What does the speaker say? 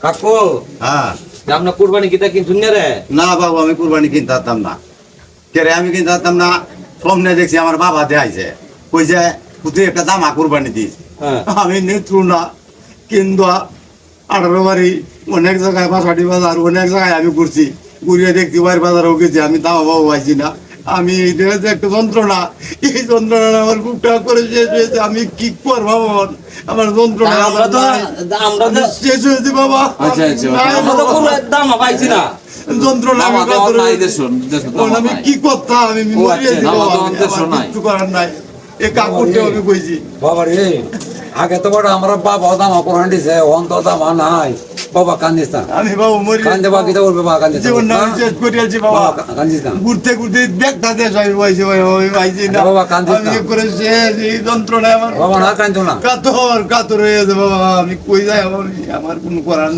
কাকু হ্যাঁ আপনার কুরবানি কিতা কিনছুন না রে? না বাবু আমি কুরবানি কিনতে পারতাম না কে রে আমি কিনতে পারতাম না সামনে দেখছি আমার বাবা দেখাইছে কইছে তুই একটা দামা কুরবানি দিস হ্যাঁ আমি নেত্রু না কিন্দা 18 বাড়ি অনেক জায়গায় বাসাটি বাজার অনেক জায়গায় আমি ঘুরছি ঘুরিয়ে দেখছি বাড়ি বাজারেও গেছি আমি দামা বাবু পাইছি না আমি এটা হচ্ছে একটা যন্ত্রণা এই যন্ত্রণা আমার বুকটা করে শেষ হয়েছে আমি কি করবো আমার যন্ত্রণা আমরা তো আমরা তো শেষ হয়েছে বাবা আচ্ছা, আচ্ছা। নাই আমরা তো বাবা। কোনো দাম পাইছি না। যন্ত্রণা আমি দামা তো কাতরে নাই হয়েছি। দেশুন, দেশুন এখন দামা আমি নাই। কি করতাম আমি ও মরিয়ে আচ্ছা, দিব দামা তো আমি, আমাদের আমার শোনায়। কিচ্ছু করার নাই এই কাপড়টা আমি কইছি বাবা রে আগে তো বড় আমরা বাবা দামা কোরআন দিছে অন্ত দামা নাই বাবা কান্দিস না আমি বাবু মরি কান্দে বাকি তো বলবে বাবা কান্দিস জীবন আমি শেষ করিয়াছি বাবা কান্দিস না ঘুরতে ঘুরতে দেখতে দেশ আমি পাইছি আমি পাইছি না বাবা, কান্দিস আমি না। কি করে শেষ এই যন্ত্রণায় আমার বাবা না কান্দো না কাতর হয়ে যাবে বাবা আমি কই যাই আমার কোনো করার নাই।